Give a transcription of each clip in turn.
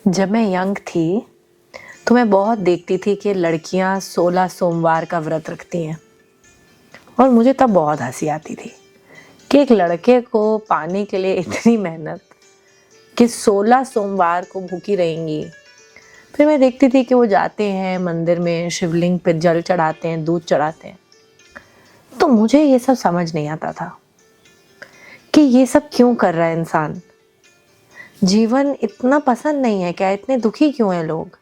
जब मैं यंग थी तो मैं बहुत देखती थी कि लड़कियां 16 सोमवार का व्रत रखती हैं और मुझे तब बहुत हंसी आती थी कि एक लड़के को पाने के लिए इतनी मेहनत कि 16 सोमवार को भूखी रहेंगी। फिर मैं देखती थी कि वो जाते हैं मंदिर में, शिवलिंग पे जल चढ़ाते हैं, दूध चढ़ाते हैं। तो मुझे ये सब समझ नहीं आता था कि ये सब क्यों कर रहा है इंसान। जीवन इतना पसंद नहीं है क्या? इतने दुखी क्यों हैं लोग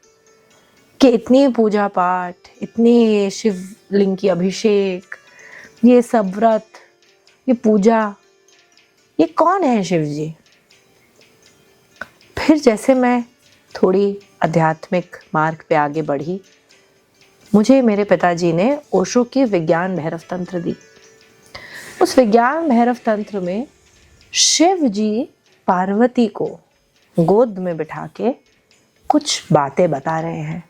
कि इतनी पूजा पाठ, इतनी शिवलिंग की अभिषेक, ये सब व्रत, ये पूजा, ये कौन है शिव जी? फिर जैसे मैं थोड़ी आध्यात्मिक मार्ग पे आगे बढ़ी, मुझे मेरे पिताजी ने ओशो की विज्ञान भैरव तंत्र दी। उस विज्ञान भैरव तंत्र में शिव जी पार्वती को गोद में बिठा के कुछ बातें बता रहे हैं।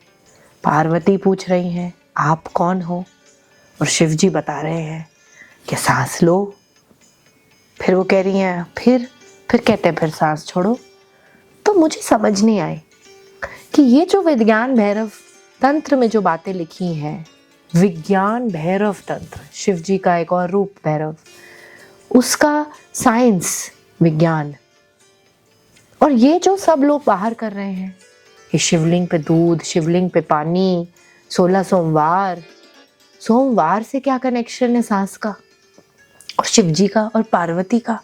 पार्वती पूछ रही हैं आप कौन हो, और शिव जी बता रहे हैं कि सांस लो। फिर वो कह रही हैं फिर कहते हैं फिर सांस छोड़ो। तो मुझे समझ नहीं आई कि ये जो विज्ञान भैरव तंत्र में जो बातें लिखी हैं, विज्ञान भैरव तंत्र, शिव जी का एक और रूप भैरव, उसका साइंस, विज्ञान, और ये जो सब लोग बाहर कर रहे हैं, ये शिवलिंग पे दूध, शिवलिंग पे पानी, 16 सोमवार, सोमवार से क्या कनेक्शन है सांस का और शिव जी का और पार्वती का?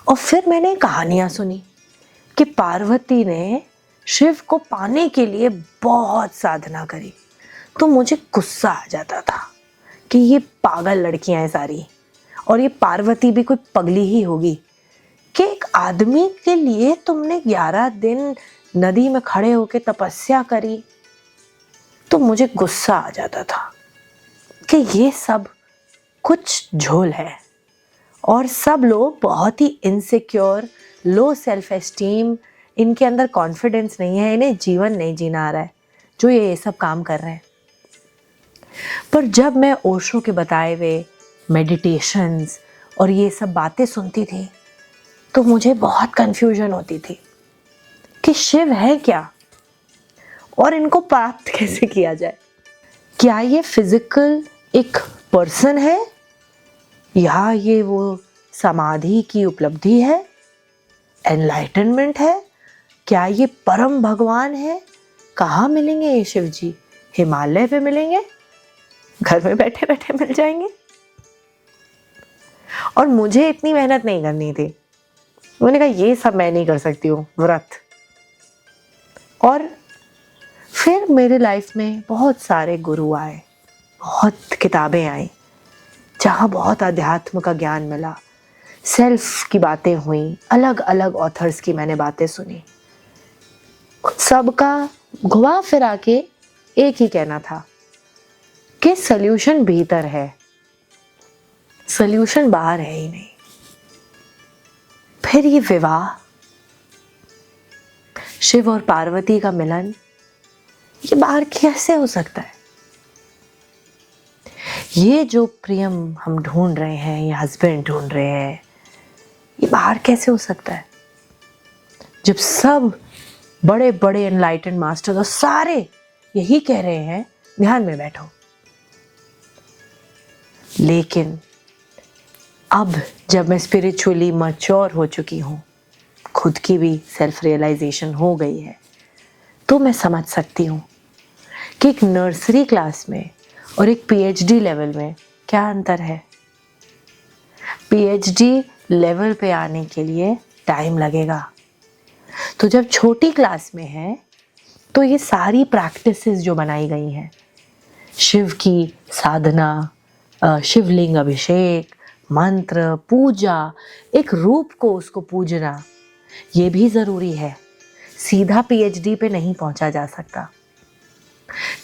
और फिर मैंने कहानियां सुनी कि पार्वती ने शिव को पाने के लिए बहुत साधना करी। तो मुझे गुस्सा आ जाता था कि ये पागल लड़कियां हैं सारी, और ये पार्वती भी कोई पगली ही होगी कि एक आदमी के लिए तुमने 11 दिन नदी में खड़े होकर तपस्या करी। तो मुझे गुस्सा आ जाता था कि ये सब कुछ झोल है और सब लोग बहुत ही इनसिक्योर, लो सेल्फ एस्टीम, इनके अंदर कॉन्फिडेंस नहीं है, इन्हें जीवन नहीं जीना आ रहा है जो ये सब काम कर रहे हैं। पर जब मैं ओशो के बताए हुए मेडिटेशंस और ये सब बातें सुनती थी तो मुझे बहुत कंफ्यूजन होती थी कि शिव है क्या और इनको प्राप्त कैसे किया जाए। क्या ये फिजिकल एक पर्सन है या ये वो समाधि की उपलब्धि है, एनलाइटनमेंट है? क्या ये परम भगवान है? कहाँ मिलेंगे ये शिव जी? हिमालय पे मिलेंगे? घर में बैठे बैठे मिल जाएंगे? और मुझे इतनी मेहनत नहीं करनी थी। उन्होंने कहा ये सब मैं नहीं कर सकती हूँ, व्रत। और फिर मेरे लाइफ में बहुत सारे गुरु आए, बहुत किताबें आई जहाँ बहुत अध्यात्म का ज्ञान मिला, सेल्फ की बातें हुई, अलग अलग ऑथर्स की मैंने बातें सुनी। सबका घुमा फिरा के एक ही कहना था कि सल्यूशन भीतर है, सल्यूशन बाहर है ही नहीं। फिर ये विवाह, शिव और पार्वती का मिलन, ये बाहर कैसे हो सकता है? ये जो प्रियम हम ढूंढ रहे हैं, ये हस्बैंड ढूंढ रहे हैं, ये बाहर कैसे हो सकता है? जब सब बड़े बड़े एनलाइटेंड मास्टर्स और सारे यही कह रहे हैं ध्यान में बैठो। लेकिन अब जब मैं स्पिरिचुअली मैच्योर हो चुकी हूँ, खुद की भी सेल्फ रियलाइजेशन हो गई है, तो मैं समझ सकती हूँ कि एक नर्सरी क्लास में और एक पीएचडी लेवल में क्या अंतर है। पीएचडी लेवल पे आने के लिए टाइम लगेगा, तो जब छोटी क्लास में है तो ये सारी प्रैक्टिसेस जो बनाई गई हैं, शिव की साधना, शिवलिंग अभिषेक, मंत्र, पूजा, एक रूप को उसको पूजना, ये भी ज़रूरी है। सीधा पीएचडी पे नहीं पहुंचा जा सकता।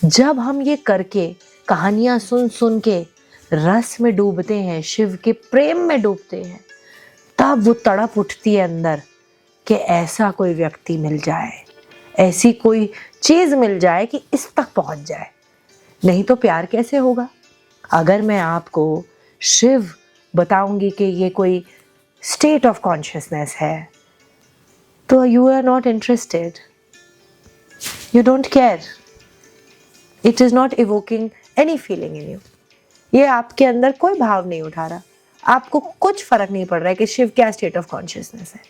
जब हम ये करके कहानियां सुन सुन के रस में डूबते हैं, शिव के प्रेम में डूबते हैं, तब वो तड़प उठती है अंदर कि ऐसा कोई व्यक्ति मिल जाए, ऐसी कोई चीज मिल जाए कि इस तक पहुंच जाए। नहीं तो प्यार कैसे होगा? अगर मैं आपको शिव बताऊंगी कि ये कोई स्टेट ऑफ कॉन्शियसनेस है तो you are not interested. You don't care. It is not evoking any feeling in you. ये आपके अंदर कोई भाव नहीं उठा रहा, आपको कुछ फर्क नहीं पड़ रहा है कि शिव क्या स्टेट ऑफ कॉन्शियसनेस है।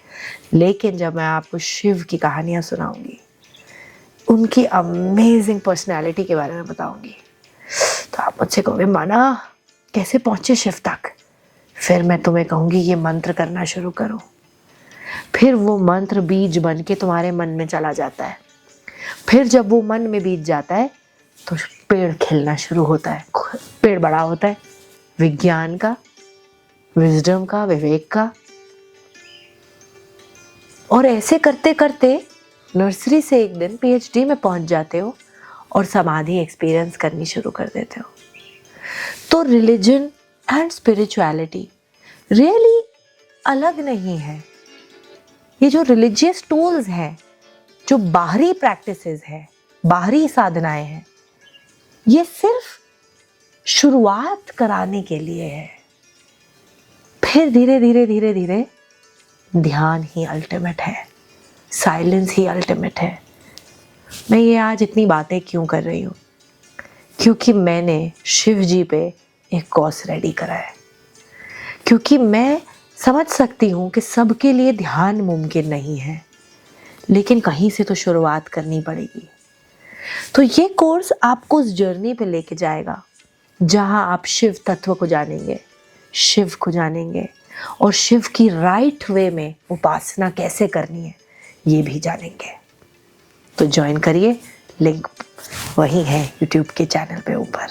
लेकिन जब मैं आपको शिव की कहानियां सुनाऊंगी, उनकी अमेजिंग पर्सनैलिटी के बारे में बताऊंगी, तो आप मुझसे कहोगे माना कैसे पहुंचे शिव तक। फिर मैं तुम्हें कहूंगी ये मंत्र करना शुरू करो। फिर वो मंत्र बीज बन के तुम्हारे मन में चला जाता है। फिर जब वो मन में बीज जाता है तो पेड़ खिलना शुरू होता है, पेड़ बड़ा होता है विज्ञान का, विजडम का, विवेक का। और ऐसे करते करते नर्सरी से एक दिन पीएचडी में पहुंच जाते हो और समाधि एक्सपीरियंस करनी शुरू कर देते हो। तो रिलीजन एंड स्पिरिचुअलिटी रियली अलग नहीं है। ये जो रिलीजियस टूल्स हैं, जो बाहरी प्रैक्टिसेस हैं, बाहरी साधनाएं हैं, ये सिर्फ शुरुआत कराने के लिए है। फिर धीरे धीरे धीरे धीरे ध्यान ही अल्टीमेट है, साइलेंस ही अल्टीमेट है। मैं ये आज इतनी बातें क्यों कर रही हूँ? क्योंकि मैंने शिव जी पे एक कोर्स रेडी करा है। क्योंकि मैं समझ सकती हूँ कि सबके लिए ध्यान मुमकिन नहीं है, लेकिन कहीं से तो शुरुआत करनी पड़ेगी। तो ये कोर्स आपको उस जर्नी पे लेके जाएगा जहाँ आप शिव तत्व को जानेंगे, शिव को जानेंगे और शिव की राइट वे में उपासना कैसे करनी है ये भी जानेंगे। तो ज्वाइन करिए, लिंक वही है यूट्यूब के चैनल पे ऊपर।